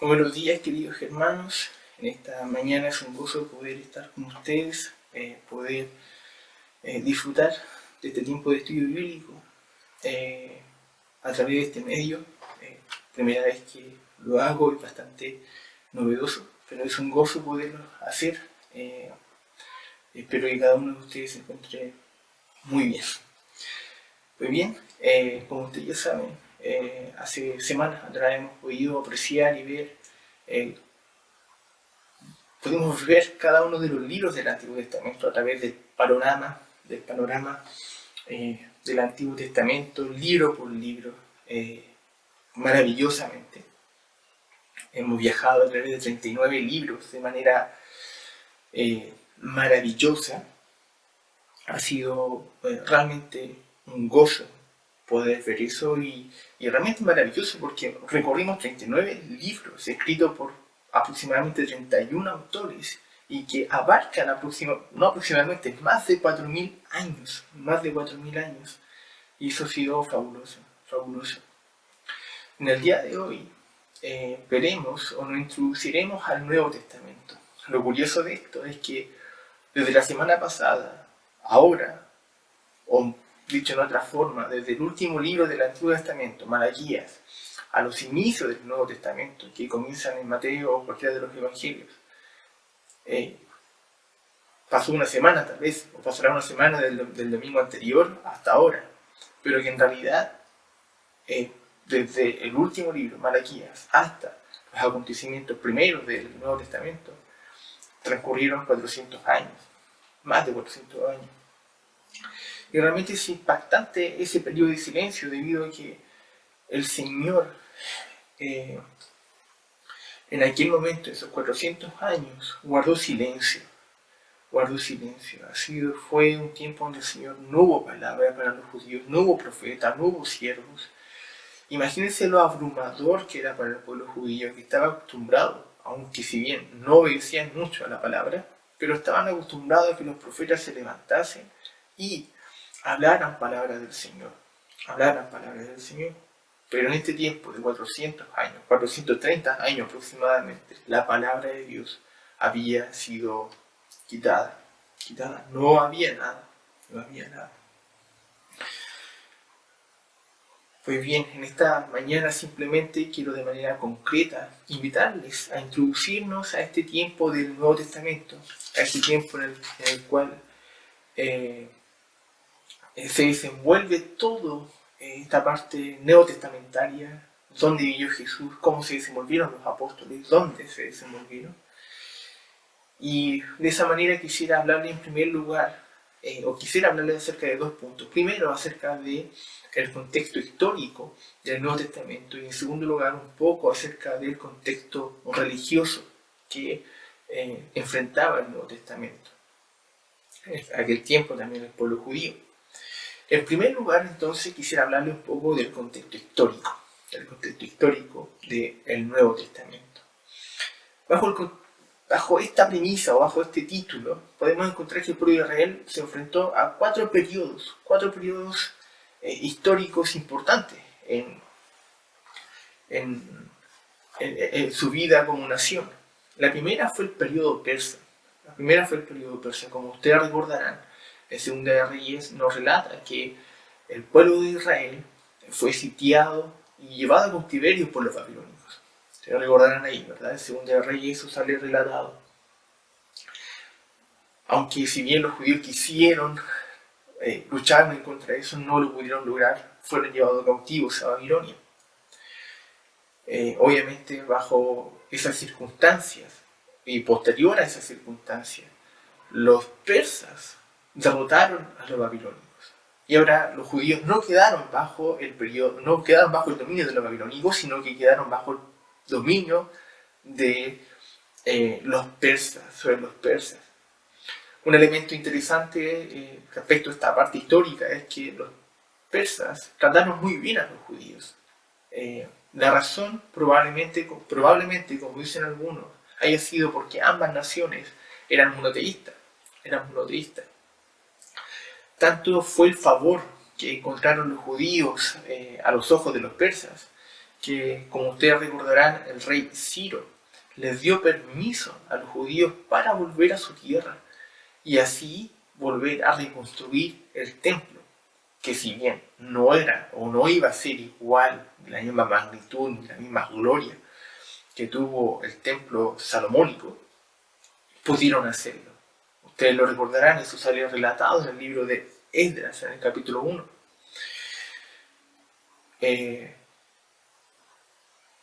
Buenos días, queridos hermanos. En esta mañana es un gozo poder estar con ustedes, poder disfrutar de este tiempo de estudio bíblico a través de este medio. Primera vez que lo hago, es bastante novedoso, pero es un gozo poderlo hacer. Espero que cada uno de ustedes se encuentre muy bien. Pues bien, como ustedes ya saben, hace semanas atrás hemos podido apreciar y ver, podemos ver cada uno de los libros del Antiguo Testamento a través del panorama del Antiguo Testamento, libro por libro, maravillosamente. Hemos viajado a través de 39 libros de manera maravillosa. Ha sido realmente un gozo poder ver eso y realmente maravilloso porque recorrimos 39 libros escritos por aproximadamente 31 autores y que abarcan aproximadamente más de 4.000 años, y eso ha sido fabuloso. En el día de hoy veremos o nos introduciremos al Nuevo Testamento. Lo curioso de esto es que desde la semana pasada, ahora, o dicho en otra forma, desde el último libro del Antiguo Testamento, Malaquías, a los inicios del Nuevo Testamento, que comienzan en Mateo o cualquiera de los Evangelios, pasó una semana tal vez, o pasará una semana del domingo anterior hasta ahora, pero que en realidad, desde el último libro, Malaquías, hasta los acontecimientos primeros del Nuevo Testamento, transcurrieron 400 años, más de 400 años. Y realmente es impactante ese periodo de silencio debido a que el Señor en aquel momento, esos 400 años, guardó silencio. Fue un tiempo donde el Señor no hubo palabra para los judíos, no hubo profeta, no hubo siervos. Imagínense lo abrumador que era para el pueblo judío, que estaba acostumbrado, aunque si bien no obedecían mucho a la palabra, pero estaban acostumbrados a que los profetas se levantasen y hablaran palabras del Señor. Pero en este tiempo de 400 años, 430 años aproximadamente, la palabra de Dios había sido quitada. No había nada. Pues bien, en esta mañana simplemente quiero de manera concreta invitarles a introducirnos a este tiempo del Nuevo Testamento, a este tiempo en el cual se desenvuelve todo esta parte neotestamentaria, dónde vivió Jesús, cómo se desenvolvieron los apóstoles, dónde se desenvolvieron. Y de esa manera quisiera hablarle en primer lugar, quisiera hablarle acerca de dos puntos. Primero, acerca del contexto histórico del Nuevo Testamento, y en segundo lugar, un poco acerca del contexto religioso que enfrentaba el Nuevo Testamento. En aquel tiempo también el pueblo judío. En primer lugar, entonces, quisiera hablarle un poco del contexto histórico del Nuevo Testamento. Bajo esta premisa o bajo este título, podemos encontrar que el pueblo de Israel se enfrentó a cuatro periodos históricos importantes en su vida como nación. La primera fue el periodo persa. Como ustedes recordarán, en Segunda de Reyes nos relata que el pueblo de Israel fue sitiado y llevado a cautiverio por los babilónicos. Se recordarán ahí, ¿verdad? En Segunda de Reyes eso sale relatado. Aunque si bien los judíos quisieron luchar en contra de eso, no lo pudieron lograr, fueron llevados cautivos a Babilonia. Obviamente bajo esas circunstancias y posterior a esas circunstancias, los persas derrotaron a los babilónicos. Y ahora los judíos no quedaron bajo el dominio de los babilónicos, sino que quedaron bajo el dominio de los persas. Un elemento interesante respecto a esta parte histórica es que los persas trataron muy bien a los judíos. La razón probablemente, como dicen algunos, haya sido porque ambas naciones eran monoteístas. Tanto fue el favor que encontraron los judíos a los ojos de los persas, que, como ustedes recordarán, el rey Ciro les dio permiso a los judíos para volver a su tierra y así volver a reconstruir el templo, que si bien no era o no iba a ser igual, de la misma magnitud ni la misma gloria que tuvo el templo salomónico, pudieron hacerlo. Ustedes lo recordarán, eso sale relatado en el libro de Esdras, en el capítulo 1.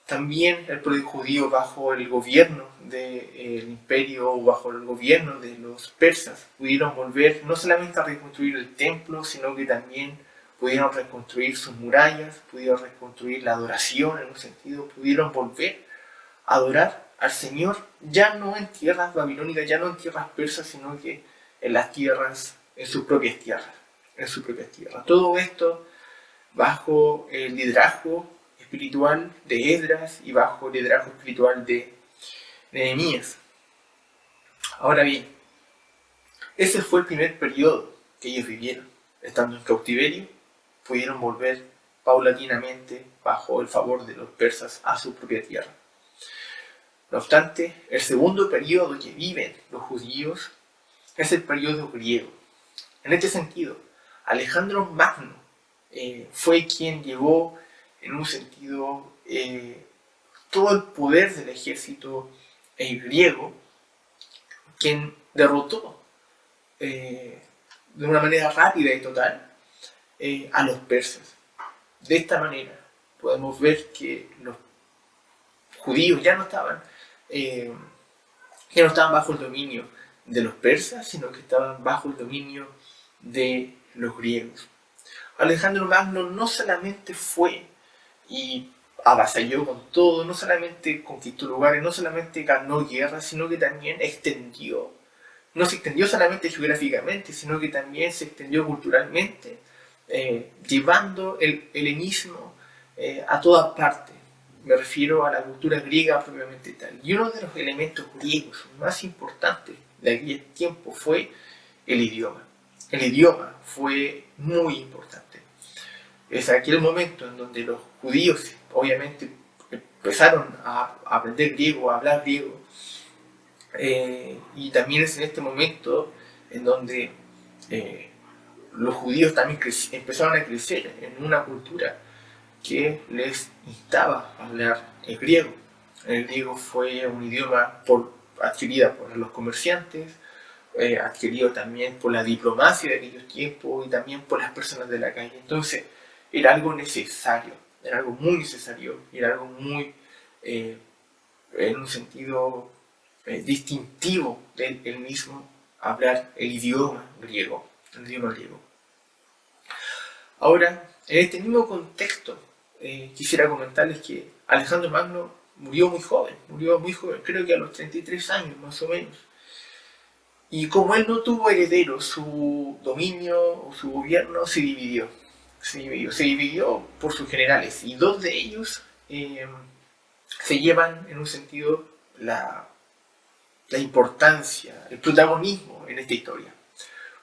También el pueblo judío, bajo el gobierno del imperio o bajo el gobierno de los persas, pudieron volver no solamente a reconstruir el templo, sino que también pudieron reconstruir sus murallas, pudieron reconstruir la adoración en un sentido, pudieron volver a adorar al Señor, ya no en tierras babilónicas, ya no en tierras persas, sino que en las tierras, en sus propias tierras, Todo esto bajo el liderazgo espiritual de Esdras y bajo el liderazgo espiritual de Nehemías. Ahora bien, ese fue el primer periodo que ellos vivieron. Estando en cautiverio, pudieron volver paulatinamente, bajo el favor de los persas, a su propia tierra. No obstante, el segundo periodo que viven los judíos es el periodo griego. En este sentido, Alejandro Magno fue quien llevó, en un sentido, todo el poder del ejército griego, quien derrotó de una manera rápida y total a los persas. De esta manera podemos ver que los judíos ya no estaban bajo el dominio de los persas, sino que estaban bajo el dominio de los griegos. Alejandro Magno no solamente fue y avasalló con todo, no solamente conquistó lugares, no solamente ganó guerras, sino que también no se extendió solamente geográficamente, sino que también se extendió culturalmente, llevando el helenismo a todas partes. Me refiero a la cultura griega propiamente tal. Y uno de los elementos griegos más importantes de aquel tiempo fue el idioma. El idioma fue muy importante. Es aquel momento en donde los judíos, obviamente, empezaron a aprender griego, a hablar griego. Y también es en este momento en donde los judíos también empezaron a crecer en una cultura que les instaba a hablar el griego. El griego fue un idioma adquirido por los comerciantes, adquirido también por la diplomacia de aquellos tiempos y también por las personas de la calle. Entonces era algo necesario, era algo muy necesario, era algo muy, en un sentido distintivo del mismo, hablar el idioma griego. Ahora, en este mismo contexto, quisiera comentarles que Alejandro Magno murió muy joven, creo que a los 33 años más o menos. Y como él no tuvo herederos, su dominio o su gobierno se dividió por sus generales, y dos de ellos se llevan en un sentido la importancia, el protagonismo en esta historia.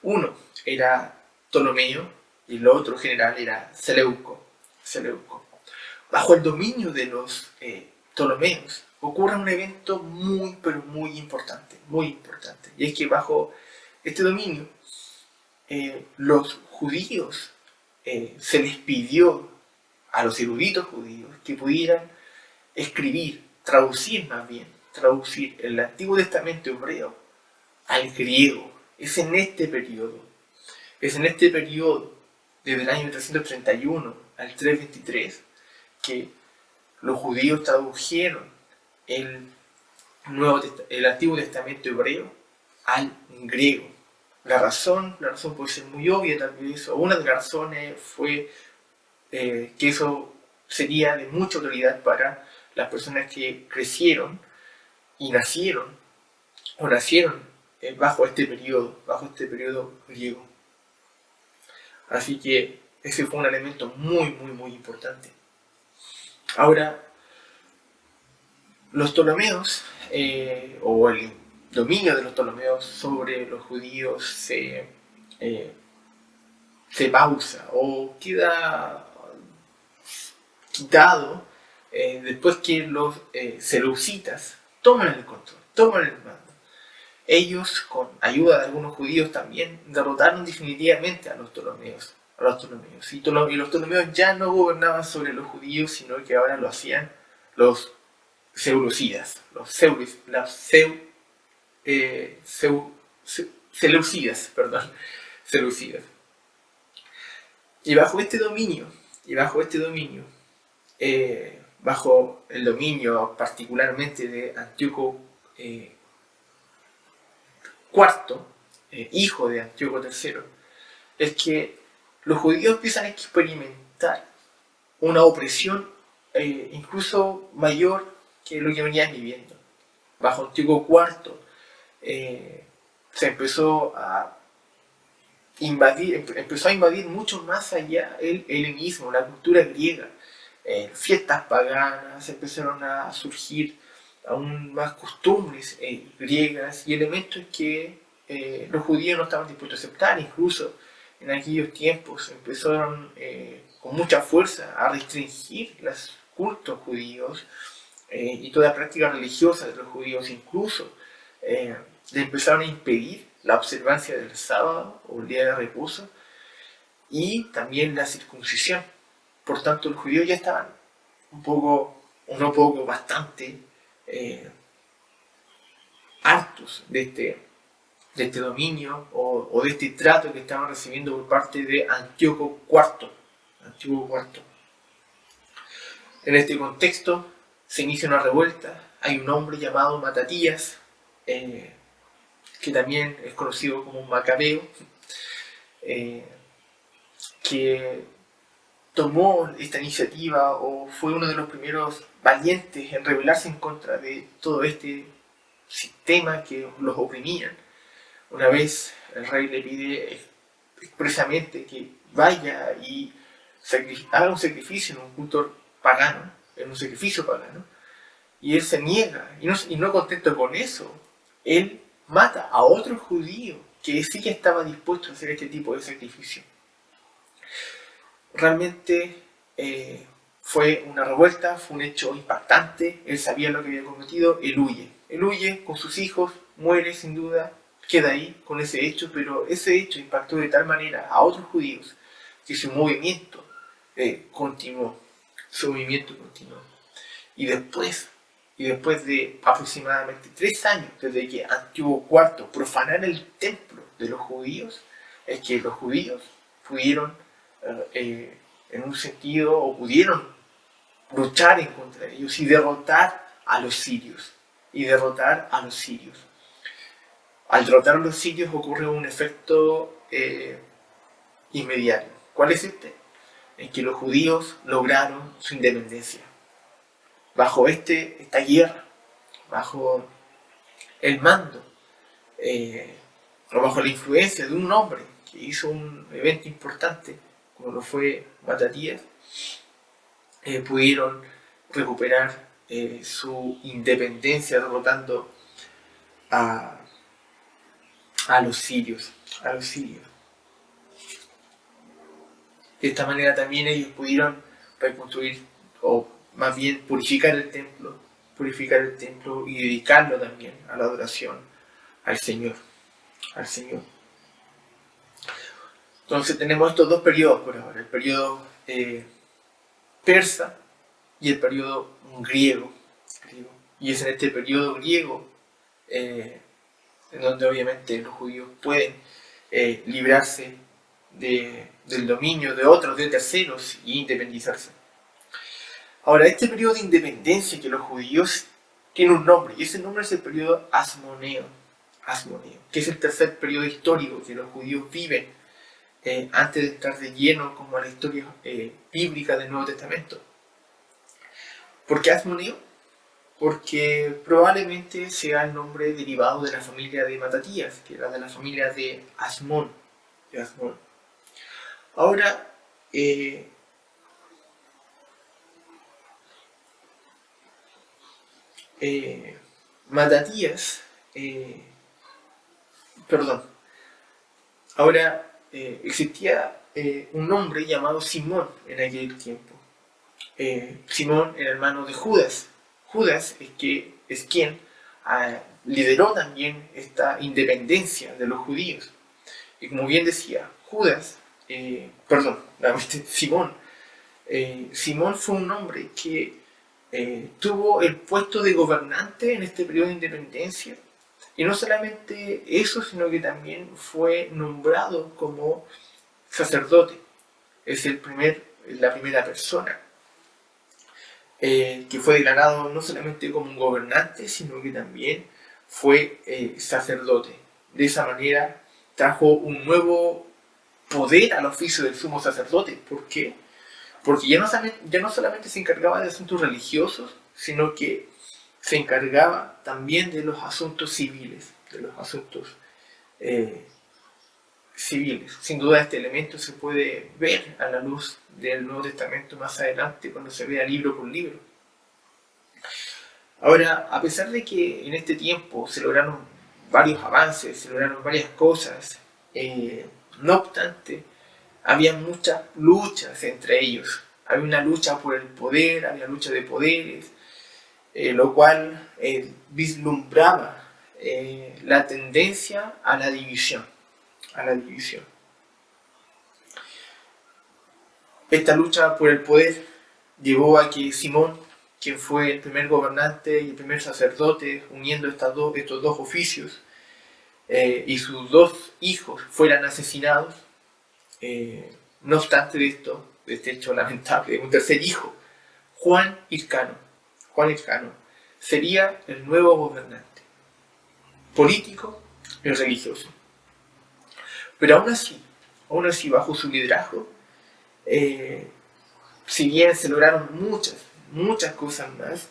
Uno era Ptolomeo y el otro general era Seleuco. Bajo el dominio de los Ptolomeos ocurre un evento muy, pero muy importante. Y es que bajo este dominio los judíos se les pidió a los eruditos judíos que pudieran traducir el Antiguo Testamento hebreo al griego. Es en este periodo, desde el año 331 al 323, que los judíos tradujeron el Antiguo Testamento hebreo al griego. La razón puede ser muy obvia, tal vez, o una de las razones fue que eso sería de mucha utilidad para las personas que crecieron y nacieron bajo este periodo griego. Así que ese fue un elemento muy, muy, muy importante. Ahora, los Ptolomeos, o el dominio de los Ptolomeos sobre los judíos se pausa o queda quitado después que los seleucitas toman el control, toman el mando. Ellos, con ayuda de algunos judíos también, derrotaron definitivamente a los Ptolomeos. Y los Ptolomeos ya no gobernaban sobre los judíos, sino que ahora lo hacían los Seleucidas, Seleucidas, perdón, Seleucidas. Y bajo este dominio, bajo el dominio particularmente de Antíoco IV, hijo de Antíoco III, es que los judíos empiezan a experimentar una opresión incluso mayor que lo que venían viviendo. Bajo Antíoco IV se empezó a invadir mucho más allá el helenismo, la cultura griega. Fiestas paganas, empezaron a surgir aún más costumbres griegas y elementos que los judíos no estaban dispuestos a aceptar. Incluso en aquellos tiempos empezaron con mucha fuerza a restringir los cultos judíos y toda práctica religiosa de los judíos. Incluso le empezaron a impedir la observancia del sábado o el día de reposo y también la circuncisión. Por tanto, los judíos ya estaban bastante hartos de este dominio o de este trato que estaban recibiendo por parte de Antíoco IV. En este contexto se inicia una revuelta. Hay un hombre llamado Matatías, que también es conocido como un macabeo, que tomó esta iniciativa o fue uno de los primeros valientes en rebelarse en contra de todo este sistema que los oprimían. Una vez el rey le pide expresamente que vaya y haga un sacrificio en un culto pagano, y él se niega, y no contento con eso, él mata a otro judío que sí que estaba dispuesto a hacer este tipo de sacrificio. Realmente fue una revuelta, fue un hecho impactante. Él sabía lo que había cometido, él huye con sus hijos, muere sin duda, queda ahí con ese hecho, pero ese hecho impactó de tal manera a otros judíos que su movimiento continuó. Y después de aproximadamente 3 años desde que Antíoco IV profanara el templo de los judíos, es que los judíos pudieron en un sentido, o pudieron luchar en contra de ellos y derrotar a los sirios. Al derrotar a los sirios ocurre un efecto inmediato. ¿Cuál es este? En que los judíos lograron su independencia. Bajo esta guerra, bajo el mando, o bajo la influencia de un hombre que hizo un evento importante, como lo fue Matatías, pudieron recuperar su independencia derrotando a los sirios. De esta manera también ellos pudieron reconstruir, o más bien purificar el templo y dedicarlo también a la adoración al Señor. Entonces tenemos estos dos periodos por ahora, el periodo persa y el periodo griego. Y es en este periodo griego en donde obviamente los judíos pueden librarse del dominio de otros, de terceros, y independizarse. Ahora, este periodo de independencia que los judíos tiene un nombre, y ese nombre es el periodo asmoneo, que es el tercer periodo histórico que los judíos viven antes de entrar de lleno como a la historia bíblica del Nuevo Testamento. ¿Por qué asmoneo? Porque probablemente sea el nombre derivado de la familia de Matatías, que era de la familia de Asmón. Ahora, Matatías, ahora existía un hombre llamado Simón en aquel tiempo. Simón era hermano de Judas. Judas es quien lideró también esta independencia de los judíos. Y como bien decía, Simón. Simón fue un hombre que tuvo el puesto de gobernante en este periodo de independencia. Y no solamente eso, sino que también fue nombrado como sacerdote. Es la primera persona que fue declarado no solamente como un gobernante, sino que también fue sacerdote. De esa manera trajo un nuevo poder al oficio del sumo sacerdote. ¿Por qué? Porque ya no solamente se encargaba de asuntos religiosos, sino que se encargaba también de los asuntos civiles, de los asuntos civiles. Sin duda este elemento se puede ver a la luz del Nuevo Testamento más adelante, cuando se vea libro por libro. Ahora, a pesar de que en este tiempo se lograron varios avances, se lograron varias cosas, no obstante, había muchas luchas entre ellos. Había una lucha por el poder, había lucha de poderes, lo cual vislumbraba la tendencia a la división. Esta lucha por el poder llevó a que Simón, quien fue el primer gobernante y el primer sacerdote, uniendo estos dos oficios, y sus dos hijos fueran asesinados. No obstante de este hecho lamentable, un tercer hijo, Juan Hircano, sería el nuevo gobernante, político y religioso. Pero aún así, bajo su liderazgo, si bien se lograron muchas cosas más,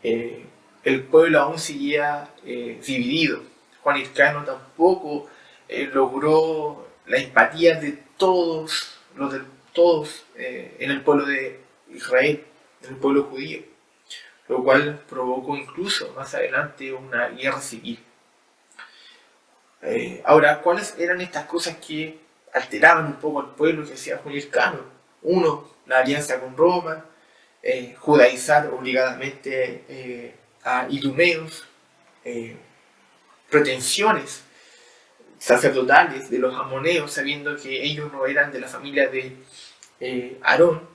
el pueblo aún seguía dividido. Juan Hircano tampoco logró la empatía de todos en el pueblo de Israel, en el pueblo judío, lo cual provocó incluso más adelante una guerra civil. Ahora, ¿cuáles eran estas cosas que alteraban un poco al pueblo que hacía Juan Hircano? Uno, la alianza con Roma, judaizar obligadamente a idumeos, pretensiones sacerdotales de los amoneos, sabiendo que ellos no eran de la familia de Aarón,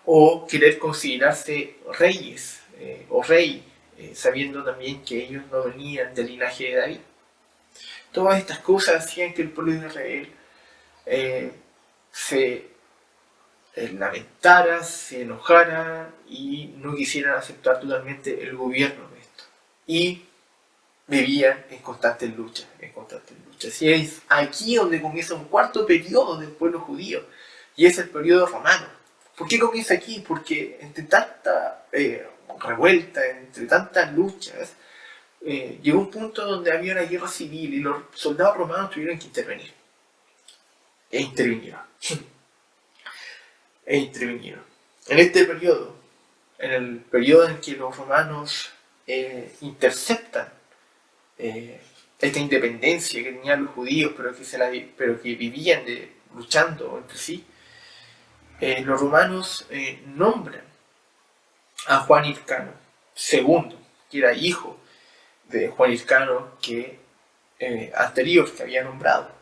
o querer considerarse reyes o rey, sabiendo también que ellos no venían del linaje de David. Todas estas cosas hacían que el pueblo de Israel se lamentara, se enojara y no quisieran aceptar totalmente el gobierno de esto. Y vivían en constantes luchas. Y es aquí donde comienza un cuarto periodo del pueblo judío, y es el periodo romano. ¿Por qué comienza aquí? Porque entre tanta revuelta, entre tantas luchas, llegó un punto donde había una guerra civil y los soldados romanos tuvieron que intervenir. E intervinieron. En este periodo, en el periodo en que los romanos interceptan esta independencia que tenían los judíos, pero que vivían luchando entre sí, los romanos nombran a Juan Hircano II, que era hijo de Juan Hircano anterior que había nombrado.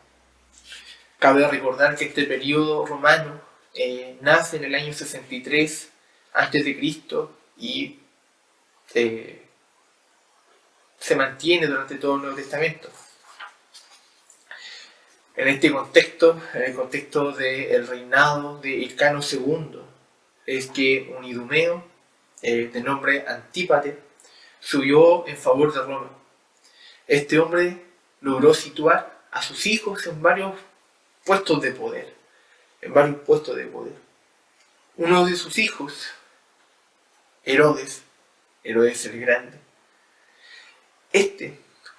Cabe recordar que este periodo romano nace en el año 63 a.C. y se mantiene durante todo el Nuevo Testamento. En este contexto, en el contexto del reinado de Hircano II, es que un idumeo de nombre Antípate subió en favor de Roma. Este hombre logró situar a sus hijos en varios puestos de poder. Uno de sus hijos, Herodes el Grande,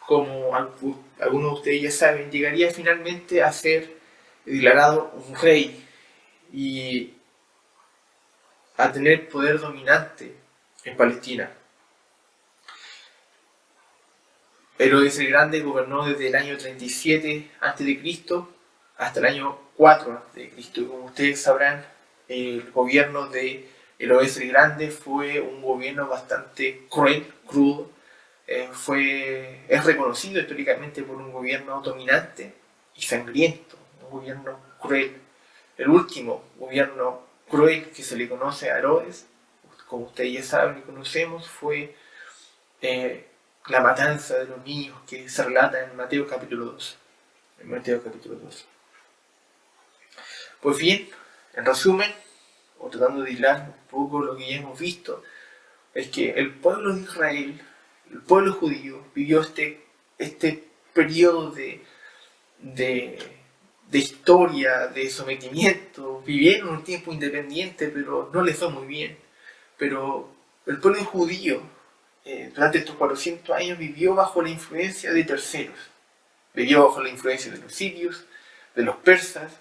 como algunos de ustedes ya saben, llegaría finalmente a ser declarado un rey y a tener poder dominante en Palestina. Herodes el Grande gobernó desde el año 37 a.C. hasta el año 4 a.C. Como ustedes sabrán, el gobierno de Herodes el Grande fue un gobierno bastante cruel, crudo. Es reconocido históricamente por un gobierno dominante y sangriento, un gobierno cruel. El último gobierno cruel que se le conoce a Herodes, como ustedes ya saben y conocemos, fue la matanza de los niños que se relata en Mateo capítulo 2. En Mateo capítulo 2. Pues bien, en resumen, o tratando de hilar un poco lo que ya hemos visto, es que el pueblo de Israel, el pueblo judío, vivió este periodo de historia, de sometimiento. Vivieron un tiempo independiente, pero no les fue muy bien. Pero el pueblo judío, durante estos 400 años, vivió bajo la influencia de terceros. Vivió bajo la influencia de los sirios, de los persas,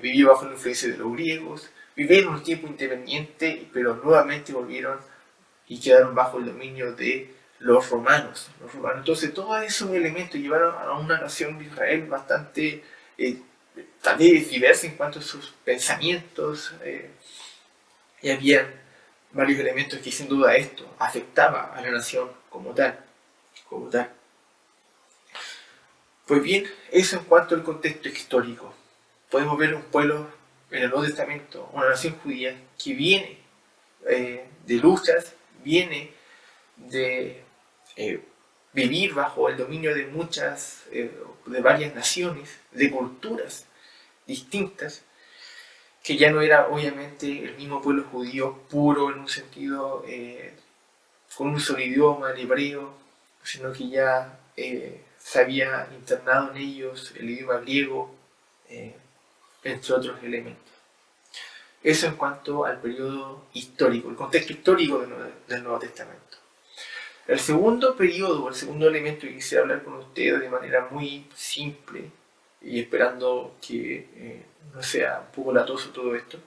vivió bajo la influencia de los griegos. Vivieron un tiempo independiente, pero nuevamente volvieron y quedaron bajo el dominio de los romanos. Entonces todos esos elementos llevaron a una nación de Israel bastante, tal vez diversa en cuanto a sus pensamientos, y había varios elementos que sin duda esto afectaba a la nación como tal. Pues bien, eso en cuanto al contexto histórico. Podemos ver un pueblo en el Nuevo Testamento, una nación judía que viene de luchas, viene de vivir bajo el dominio de de varias naciones, de culturas distintas, que ya no era obviamente el mismo pueblo judío puro en un sentido con un solo idioma, el hebreo, sino que ya se había internado en ellos el idioma griego, entre otros elementos. Eso en cuanto al periodo histórico, el contexto histórico del Nuevo Testamento. El segundo periodo, el segundo elemento que quisiera hablar con ustedes de manera muy simple, y esperando que no sea un poco latoso todo esto,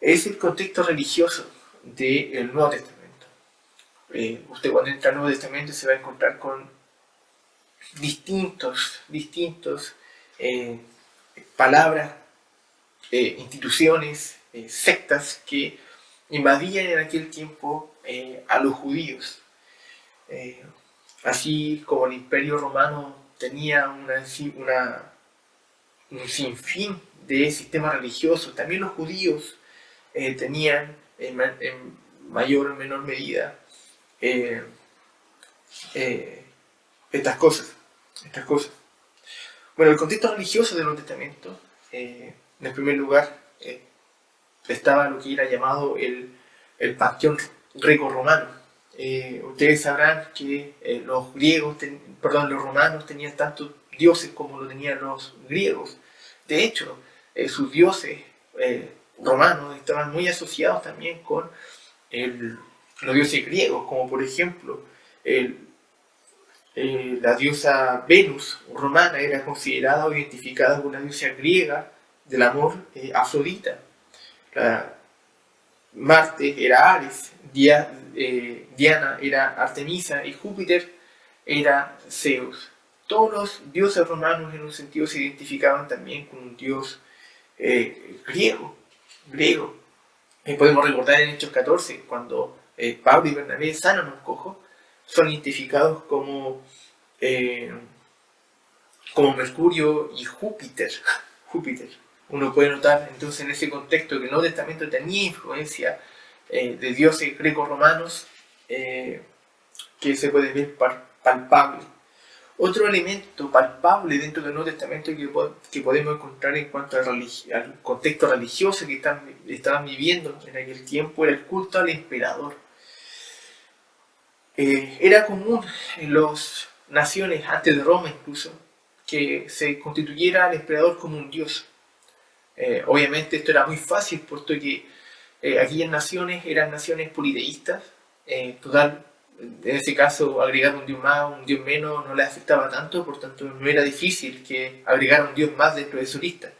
es el contexto religioso del Nuevo Testamento. Usted cuando entra al Nuevo Testamento se va a encontrar con distintos palabras, instituciones, sectas que invadían en aquel tiempo a los judíos. Así como el Imperio Romano tenía un sinfín de sistemas religiosos, también los judíos tenían en mayor o menor medida estas cosas. Bueno, el contexto religioso del Nuevo Testamento, en el primer lugar, estaba lo que era llamado el panteón greco-romano. Ustedes sabrán que los romanos tenían tantos dioses como lo tenían los griegos. De hecho, sus dioses romanos estaban muy asociados también con los dioses griegos, como por ejemplo la diosa Venus romana era considerada o identificada como una diosa griega del amor, Afrodita. Marte era Ares, Diana era Artemisa y Júpiter era Zeus. Todos los dioses romanos en un sentido se identificaban también con un dios griego. Podemos recordar en Hechos 14, cuando Pablo y Bernabé sanan a un cojo, son identificados como Mercurio y Júpiter. Uno puede notar entonces en ese contexto que el Nuevo Testamento tenía influencia de dioses greco-romanos que se puede ver palpable. Otro elemento palpable dentro del Nuevo Testamento que podemos encontrar en cuanto al contexto religioso que estaban viviendo en aquel tiempo era el culto al emperador. Era común en las naciones, antes de Roma incluso, que se constituyera al emperador como un dios. Obviamente esto era muy fácil, puesto que aquellas naciones eran naciones politeístas. En ese caso agregar un dios más, un dios menos no les afectaba tanto, por tanto no era difícil que agregara un dios más dentro de su lista.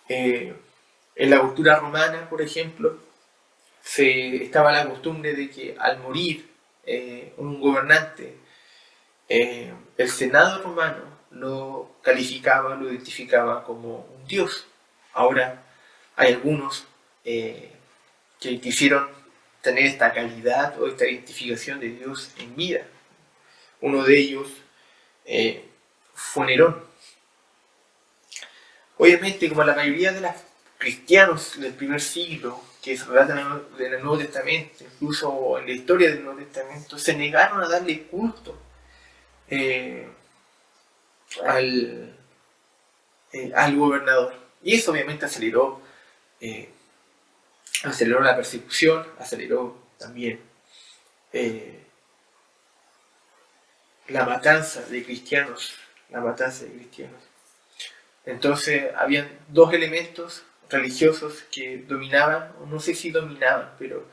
En la cultura romana, por ejemplo, estaba la costumbre de que al morir un gobernante, el Senado romano lo calificaba, lo identificaba como un dios. Ahora hay algunos que quisieron tener esta calidad o esta identificación de Dios en vida. Uno de ellos fue Nerón. Obviamente, como la mayoría de los cristianos del primer siglo que se relatan en el Nuevo Testamento, incluso en la historia del Nuevo Testamento, se negaron a darle culto al gobernador. Y eso obviamente aceleró la persecución, aceleró también la matanza de cristianos. Entonces habían dos elementos religiosos que dominaban, o no sé si dominaban, pero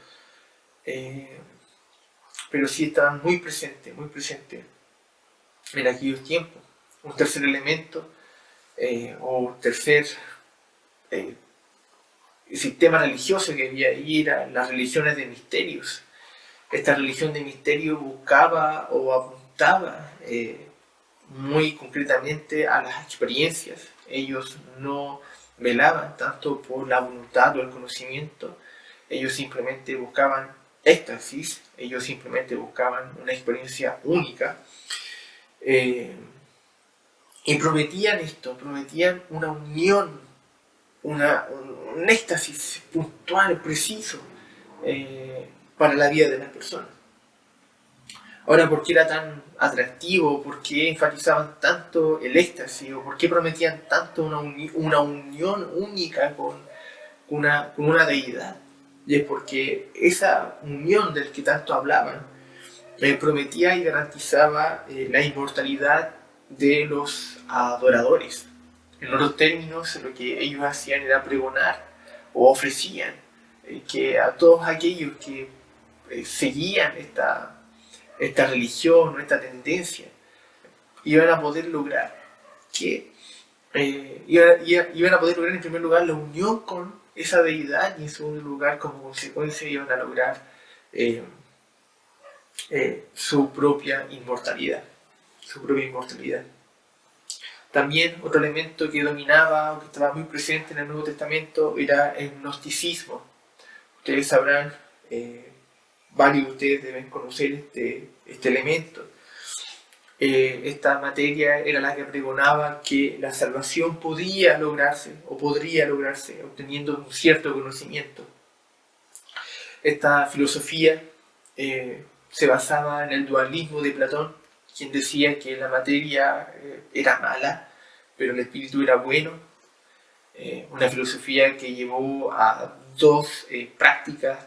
sí estaban muy presentes en aquellos tiempos. Un tercer elemento o tercer sistema religioso que había ahí eran las religiones de misterios. Esta religión de misterio buscaba o apuntaba muy concretamente a las experiencias. Ellos no velaban tanto por la voluntad o el conocimiento, ellos simplemente buscaban éxtasis, ellos simplemente buscaban una experiencia única. Y prometían una unión, un éxtasis puntual, preciso, para la vida de las personas. Ahora, ¿por qué era tan atractivo? ¿Por qué enfatizaban tanto el éxtasis? ¿O por qué prometían tanto una unión única con una deidad? Y es porque esa unión del que tanto hablaban prometía y garantizaba la inmortalidad de los adoradores. En otros términos, lo que ellos hacían era pregonar o ofrecían que a todos aquellos que seguían esta religión o esta tendencia iban a poder lograr iban a poder lograr en primer lugar la unión con esa deidad y en segundo lugar como consecuencia iban a lograr su propia inmortalidad. También otro elemento que dominaba o que estaba muy presente en el Nuevo Testamento era el gnosticismo. Ustedes sabrán, varios de ustedes deben conocer este elemento. Esta materia era la que pregonaba que la salvación podría lograrse obteniendo un cierto conocimiento. Esta filosofía se basaba en el dualismo de Platón, quien decía que la materia era mala, pero el espíritu era bueno. Una filosofía que llevó a dos prácticas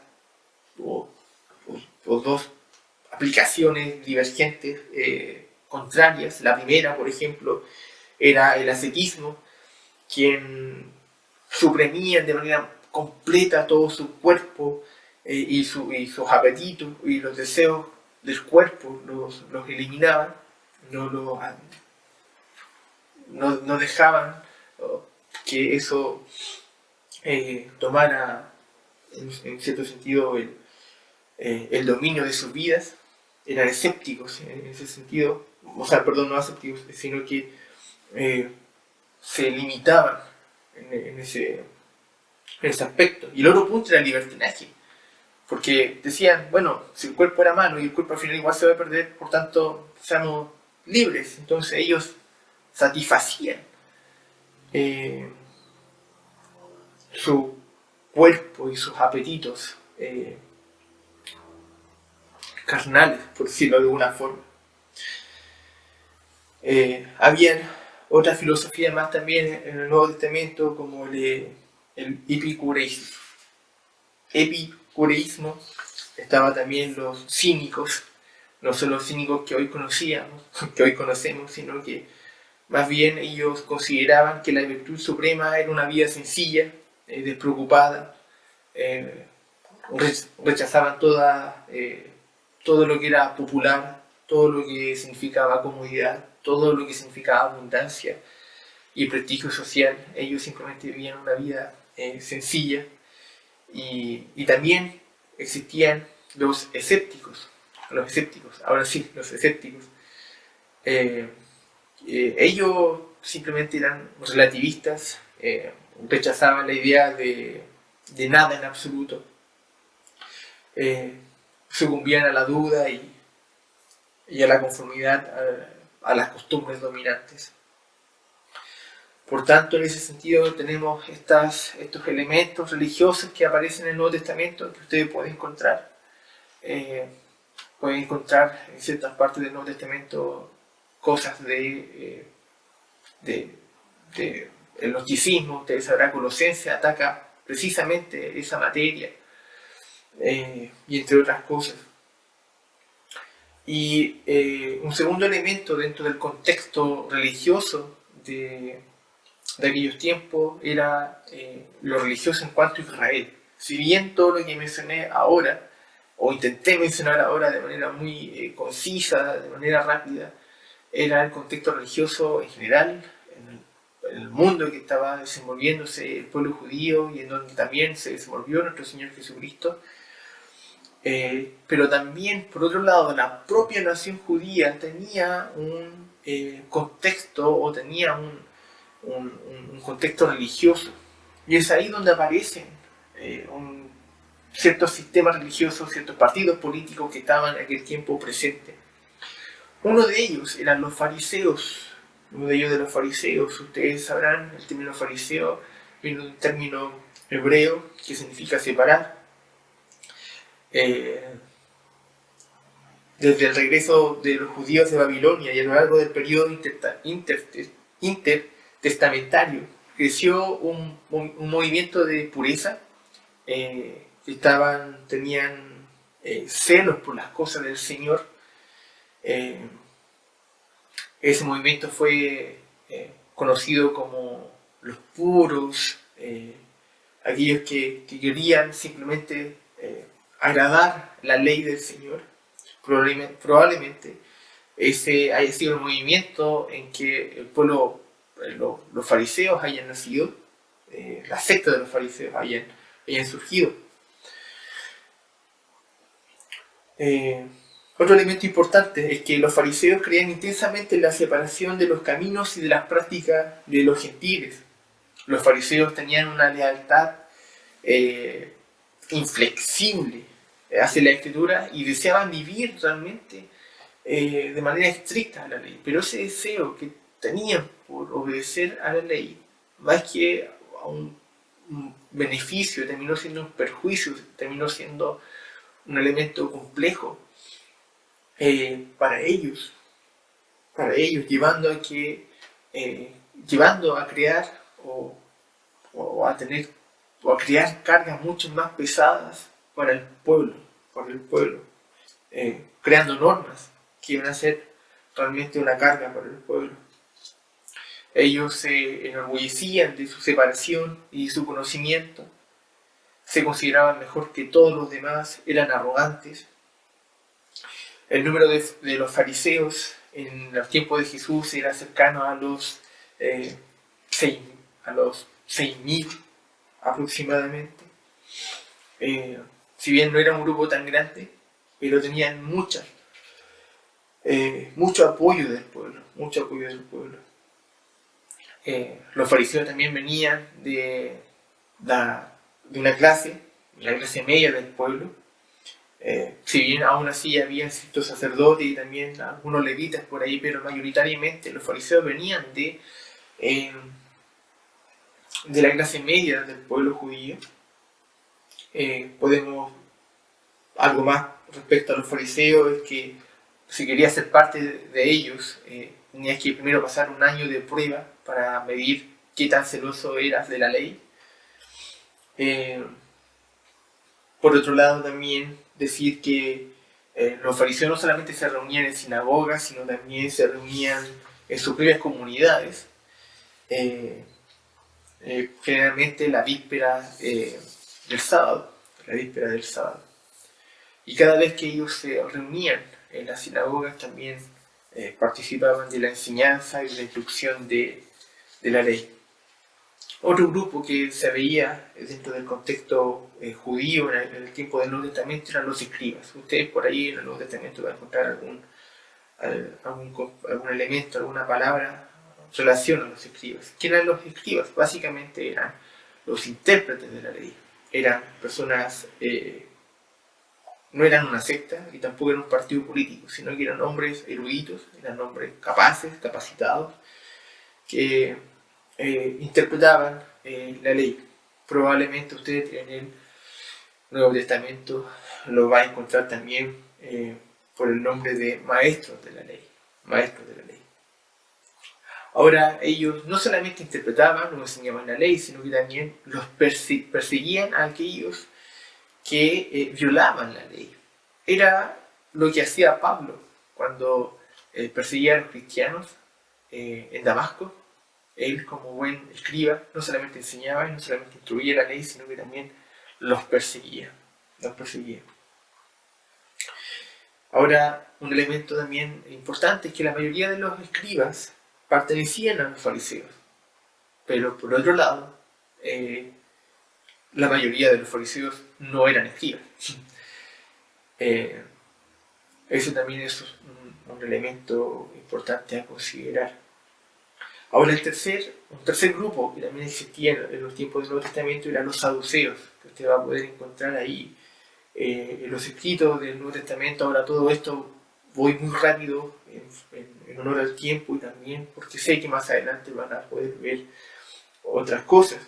o dos aplicaciones divergentes, contrarias. La primera, por ejemplo, era el ascetismo, quien suprimía de manera completa todo su cuerpo y sus apetitos y los deseos del cuerpo, los eliminaban, no dejaban que eso tomara en cierto sentido el dominio de sus vidas. Eran escépticos en ese sentido, no escépticos, sino que se limitaban en ese aspecto. Y el otro punto era el libertinaje, porque decían, bueno, si el cuerpo era malo y el cuerpo al final igual se va a perder, por tanto, seamos libres. Entonces ellos satisfacían su cuerpo y sus apetitos carnales, por decirlo de alguna forma. Habían otras filosofías más también en el Nuevo Testamento, como el epicureísmo. Estaba también los cínicos, no son los cínicos que hoy conocemos, sino que más bien ellos consideraban que la virtud suprema era una vida sencilla, despreocupada, rechazaban todo lo que era popular, todo lo que significaba comodidad, todo lo que significaba abundancia y prestigio social. Ellos simplemente vivían una vida sencilla. Y también existían los escépticos. Ellos simplemente eran relativistas, rechazaban la idea de nada en absoluto. sucumbían a la duda y a la conformidad a las costumbres dominantes. Por tanto, en ese sentido tenemos estos elementos religiosos que aparecen en el Nuevo Testamento que ustedes pueden encontrar. Pueden encontrar en ciertas partes del Nuevo Testamento cosas del gnosticismo. Ustedes sabrán, Colosenses ataca precisamente esa materia, y entre otras cosas. Y un segundo elemento dentro del contexto religioso de aquellos tiempos era lo religioso en cuanto a Israel. Si bien todo lo que mencioné ahora, o intenté mencionar ahora de manera muy concisa, de manera rápida, era el contexto religioso en general, en el mundo que estaba desenvolviéndose el pueblo judío y en donde también se desenvolvió nuestro Señor Jesucristo. Pero también, por otro lado, la propia nación judía tenía un contexto, o tenía un contexto religioso. Y es ahí donde aparecen ciertos sistemas religiosos, ciertos partidos políticos que estaban en aquel tiempo presentes. Uno de ellos eran los fariseos. Uno de ellos de los fariseos, ustedes sabrán, el término fariseo viene de un término hebreo que significa separar. Desde el regreso de los judíos de Babilonia y a lo largo del periodo intertestamentario creció un movimiento de pureza, tenían celos por las cosas del Señor. Ese movimiento fue conocido como los puros, aquellos que querían simplemente agradar la ley del Señor. Probablemente ese haya sido el movimiento en que el pueblo, los fariseos hayan nacido, la secta de los fariseos hayan surgido. Otro elemento importante es que los fariseos creían intensamente en la separación de los caminos y de las prácticas de los gentiles. Los fariseos tenían una lealtad inflexible hacia la Escritura y deseaban vivir realmente de manera estricta a la ley. Pero ese deseo que tenían por obedecer a la ley, más que a un beneficio, terminó siendo un perjuicio, terminó siendo un elemento complejo para ellos, llevando a crear o a crear cargas mucho más pesadas para el pueblo, creando normas que iban a ser realmente una carga para el pueblo. Ellos se enorgullecían de su separación y de su conocimiento, se consideraban mejor que todos los demás, eran arrogantes. El número de los fariseos en los tiempos de Jesús era cercano a los 6.000 aproximadamente. Si bien no era un grupo tan grande, pero tenían mucho apoyo del pueblo, los fariseos también venían de una clase, la clase media del pueblo. Si bien aún así había ciertos sacerdotes y también algunos levitas por ahí, pero mayoritariamente los fariseos venían de la clase media del pueblo judío. Algo más respecto a los fariseos es que si querías ser parte de ellos, tenías que primero pasar un año de prueba para medir qué tan celoso eras de la ley. Por otro lado, también decir que los fariseos no solamente se reunían en sinagogas, sino también se reunían en sus propias comunidades, generalmente la víspera del sábado. Y cada vez que ellos se reunían en las sinagogas, también participaban de la enseñanza y de la instrucción de la ley. Otro grupo que se veía dentro del contexto judío en el tiempo del Nuevo Testamento eran los escribas. Ustedes por ahí en el Nuevo Testamento van a encontrar algún elemento, alguna palabra en relación a los escribas. ¿Quién eran los escribas? Básicamente eran los intérpretes de la ley. Eran personas no eran una secta y tampoco eran un partido político, sino que eran hombres eruditos, eran hombres capaces, capacitados, que interpretaban la ley. Probablemente usted en el Nuevo Testamento lo va a encontrar también por el nombre de maestros de la ley. Maestros de la ley. Ahora, ellos no solamente interpretaban o enseñaban la ley, sino que también los perseguían a aquellos que violaban la ley. Era lo que hacía Pablo cuando perseguía a los cristianos en Damasco. Él, como buen escriba, no solamente enseñaba y no solamente instruía la ley, sino que también los perseguía. Los perseguía. Ahora, un elemento también importante es que la mayoría de los escribas pertenecían a los fariseos. Pero por otro lado, la mayoría de los fariseos no eran escribas. Eso también es un elemento importante a considerar. Ahora, un tercer grupo que también existía en los tiempos del Nuevo Testamento eran los saduceos, que usted va a poder encontrar ahí en los escritos del Nuevo Testamento. Ahora, todo esto voy muy rápido en honor al tiempo y también porque sé que más adelante van a poder ver otras cosas.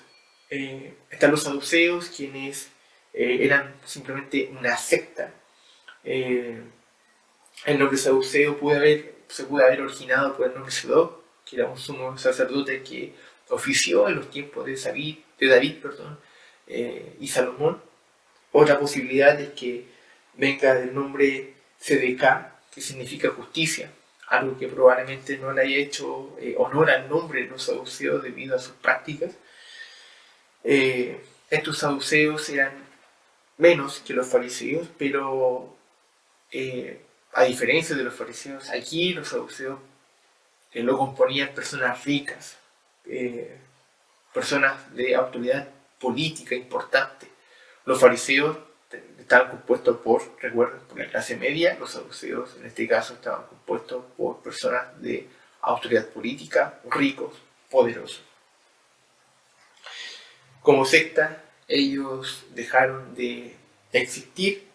Están los saduceos, quienes eran simplemente una secta. El nombre saduceo se pudo haber originado por el nombre Sadoc, que era un sumo sacerdote que ofició en los tiempos de David y Salomón. Otra posibilidad es que venga del nombre Sedeká, que significa justicia, algo que probablemente no le haya hecho honor al nombre de los saduceos debido a sus prácticas. Estos saduceos eran menos que los fariseos, pero a diferencia de los fariseos, aquí los saduceos lo componían personas ricas, personas de autoridad política importante. Los fariseos estaban compuestos recuerden, por la clase media. Los saduceos en este caso estaban compuestos por personas de autoridad política, ricos, poderosos. Como secta, ellos dejaron de existir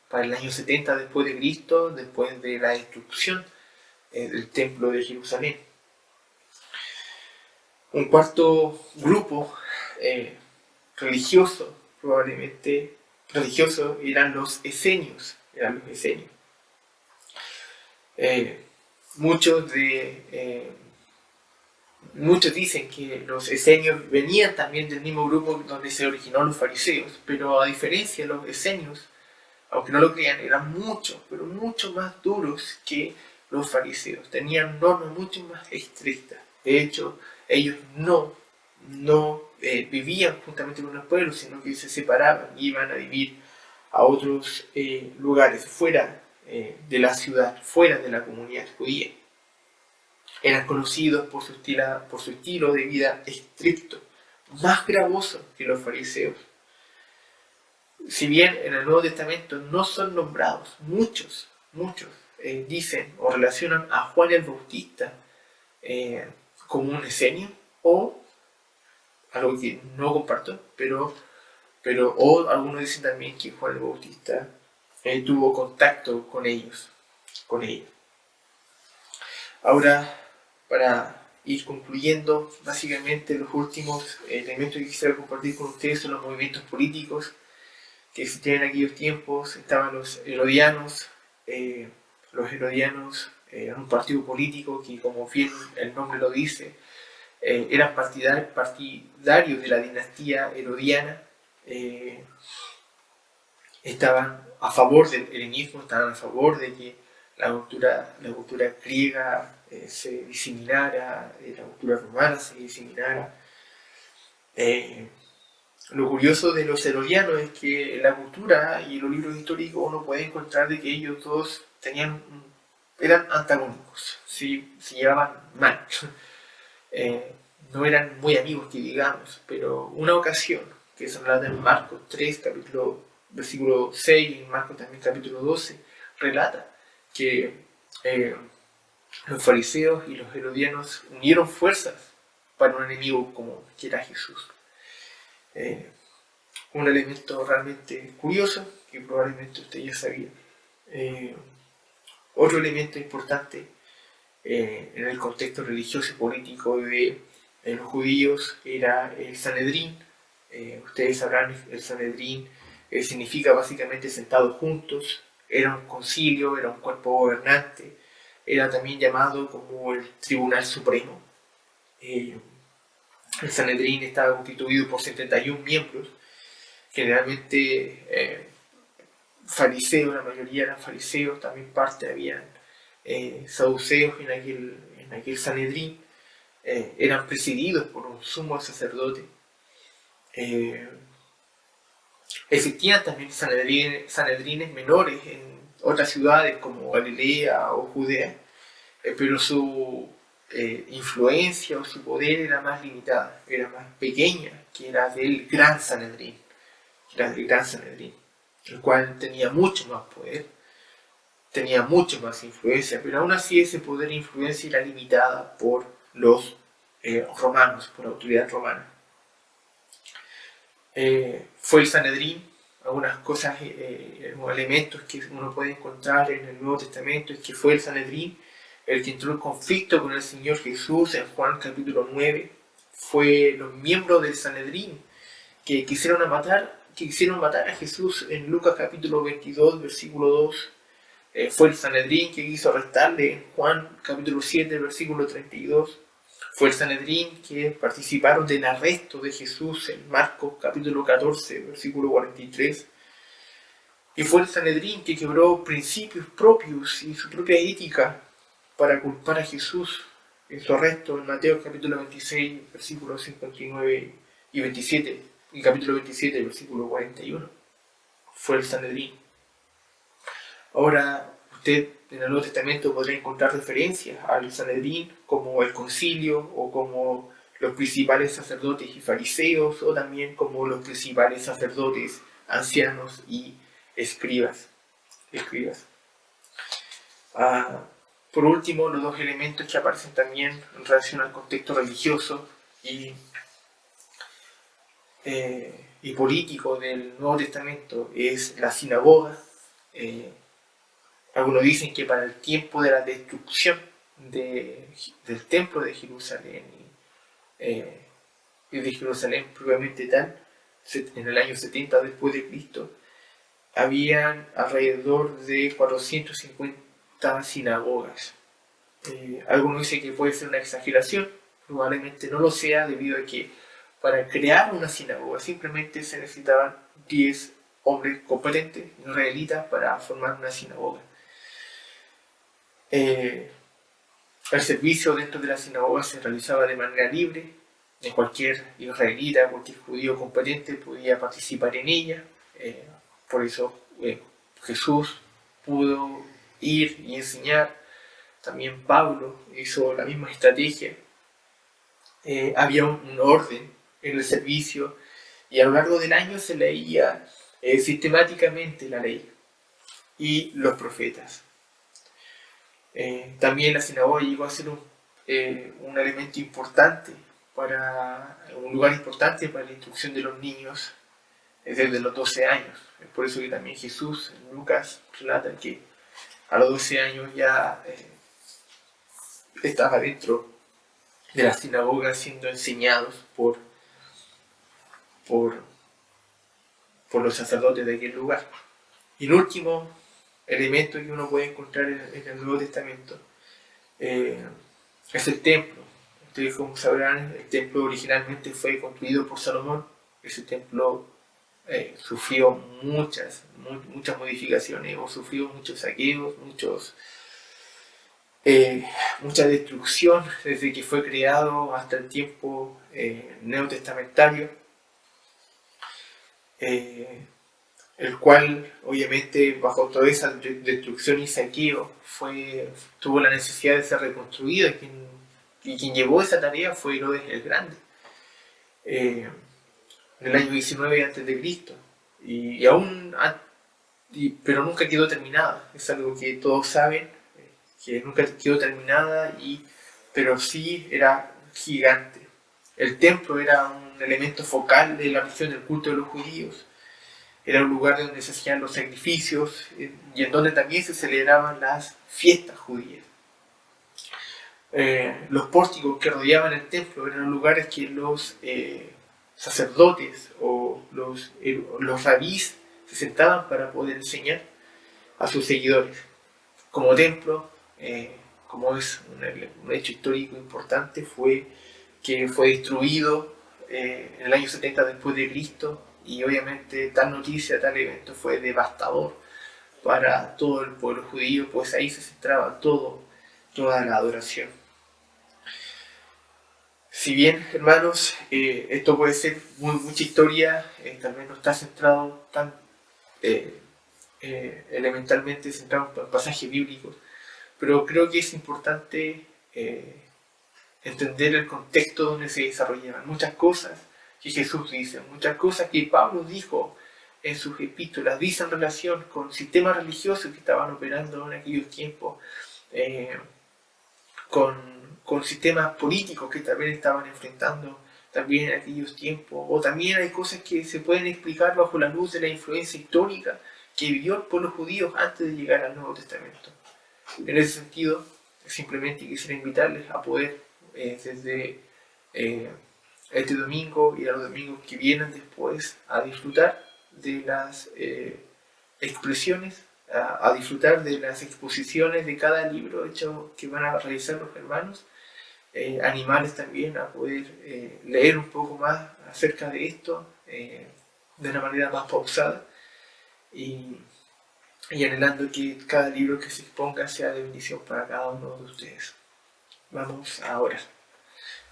para el año 70 después de Cristo, después de la destrucción del templo de Jerusalén. Un cuarto grupo religioso, probablemente religioso, eran los esenios. Muchos dicen que los esenios venían también del mismo grupo donde se originó los fariseos, pero a diferencia de los esenios, aunque no lo crean, eran pero mucho más duros que los fariseos. Tenían normas mucho más estrictas. De hecho, ellos no vivían juntamente con los pueblos, sino que se separaban y iban a vivir a otros lugares fuera de la ciudad, fuera de la comunidad judía. Eran conocidos por su estilo de vida estricto, más gravoso que los fariseos. Si bien en el Nuevo Testamento no son nombrados, muchos dicen o relacionan a Juan el Bautista como un esenio, o algo que no comparto, pero algunos dicen también que Juan el Bautista tuvo contacto con ellos. Ahora, para ir concluyendo, básicamente los últimos elementos que quisiera compartir con ustedes son los movimientos políticos que existían en aquellos tiempos. Estaban los herodianos. Los herodianos eran un partido político que, como bien el nombre lo dice, eran partidarios de la dinastía herodiana. Estaban a favor del helenismo, estaban a favor de que la cultura griega se diseminara, la cultura romana se diseminara. Lo curioso de los herodianos es que en la cultura y en los libros históricos uno puede encontrar de que ellos dos eran antagónicos, se llevaban mal. No eran muy amigos, que digamos, pero una ocasión, que se relata en Marcos 3, versículo 6, y en Marcos también capítulo 12, relata que los fariseos y los herodianos unieron fuerzas para un enemigo común, que era Jesús. un elemento realmente curioso que probablemente usted ya sabía. Otro elemento importante en el contexto religioso y político de los judíos era el Sanedrín. Ustedes sabrán, el Sanedrín significa básicamente sentados juntos, era un concilio, era un cuerpo gobernante, era también llamado como el Tribunal Supremo. El Sanedrín estaba constituido por 71 miembros, generalmente fariseos, la mayoría eran fariseos, también parte habían saduceos en aquel Sanedrín, eran presididos por un sumo sacerdote. Existían también sanedrines menores en otras ciudades como Galilea o Judea, pero su influencia o su poder era más limitada, era más pequeña que era del Gran Sanedrín, el cual tenía mucho más poder, tenía mucho más influencia, pero aún así ese poder e influencia era limitada por los romanos, por la autoridad romana. Fue el Sanedrín, algunas cosas, elementos que uno puede encontrar en el Nuevo Testamento, es que fue el Sanedrín el que entró en conflicto con el Señor Jesús en Juan capítulo 9. Fue los miembros del Sanedrín que quisieron matar a Jesús en Lucas capítulo 22, versículo 2. Fue el Sanedrín que quiso arrestarle en Juan capítulo 7, versículo 32. Fue el Sanedrín que participaron del arresto de Jesús en Marcos capítulo 14, versículo 43. Y fue el Sanedrín que quebró principios propios y su propia ética para culpar a Jesús en su arresto en Mateo capítulo 26, versículos 59 y 27, y capítulo 27, versículo 41. Fue el Sanedrín. Ahora, usted en el Nuevo Testamento podrá encontrar referencias al Sanedrín como el concilio o como los principales sacerdotes y fariseos o también como los principales sacerdotes, ancianos y escribas. Por último, los dos elementos que aparecen también en relación al contexto religioso y político del Nuevo Testamento es la sinagoga. Algunos dicen que para el tiempo de la destrucción del templo de Jerusalén y de Jerusalén propiamente tal, en el año 70 después de Cristo, habían alrededor de 450 sinagogas. Algunos dicen que puede ser una exageración, probablemente no lo sea, debido a que para crear una sinagoga simplemente se necesitaban 10 hombres competentes, israelitas, para formar una sinagoga. El servicio dentro de la sinagoga se realizaba de manera libre, cualquier israelita, cualquier judío competente podía participar en ella. Por eso Jesús pudo ir y enseñar. También Pablo hizo la misma estrategia. Había un orden en el servicio y a lo largo del año se leía sistemáticamente la ley y los profetas. También la sinagoga llegó a ser un elemento importante, un lugar importante para la instrucción de los niños desde los 12 años. Es por eso que también Jesús, en Lucas, relata que a los 12 años ya estaba dentro de la sinagoga siendo enseñados por los sacerdotes de aquel lugar. Y el último elemento que uno puede encontrar en el Nuevo Testamento es el templo. Ustedes, como sabrán, el templo originalmente fue construido por Salomón. Ese templo sufrió muchas modificaciones, o sufrió muchos saqueos, mucha destrucción desde que fue creado hasta el tiempo neotestamentario, el cual obviamente bajo toda esa destrucción y saqueo tuvo la necesidad de ser reconstruido, y quien llevó esa tarea fue Herodes el Grande en el año 19 a.C. Pero nunca quedó terminada. Es algo que todos saben, que nunca quedó terminada, pero sí era gigante. El templo era un elemento focal de la misión del culto de los judíos. Era un lugar donde se hacían los sacrificios y en donde también se celebraban las fiestas judías. Los pórticos que rodeaban el templo eran lugares que los sacerdotes o los rabís se sentaban para poder enseñar a sus seguidores. Como templo, como es un hecho histórico importante, fue que fue destruido en el año 70 después de Cristo, y obviamente tal noticia, tal evento fue devastador para todo el pueblo judío, pues ahí se centraba toda la adoración. Si bien, hermanos, esto puede ser mucha historia, tal vez no está centrado tan elementalmente centrado en pasajes bíblicos, pero creo que es importante entender el contexto donde se desarrollaban muchas cosas que Jesús dice, muchas cosas que Pablo dijo en sus epístolas, dice en relación con sistemas religiosos que estaban operando en aquellos tiempos, con sistemas políticos que también estaban enfrentando también en aquellos tiempos, o también hay cosas que se pueden explicar bajo la luz de la influencia histórica que vivió el pueblo judío antes de llegar al Nuevo Testamento. En ese sentido, simplemente quisiera invitarles a poder desde este domingo y a los domingos que vienen después a disfrutar de las expresiones, a disfrutar de las exposiciones de cada libro hecho que van a realizar los hermanos, animarles también a poder leer un poco más acerca de esto de una manera más pausada y anhelando que cada libro que se exponga sea de bendición para cada uno de ustedes. Vamos a orar.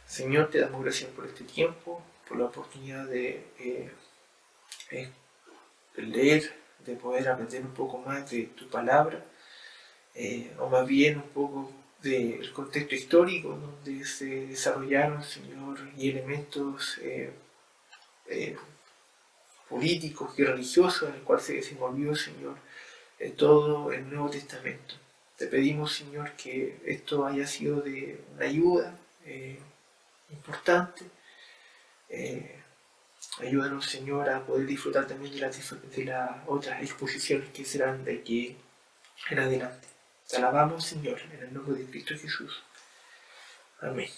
Señor, te damos gracias por este tiempo, por la oportunidad de leer, de poder aprender un poco más de tu palabra, o más bien un poco del contexto histórico donde se desarrollaron, Señor, y elementos políticos y religiosos en el cual se desenvolvió, Señor, todo el Nuevo Testamento. Te pedimos, Señor, que esto haya sido de una ayuda importante. Ayúdanos, Señor, a poder disfrutar también de las otras exposiciones que serán de aquí en adelante. Te alabamos, Señor, en el nombre de Cristo Jesús. Amén.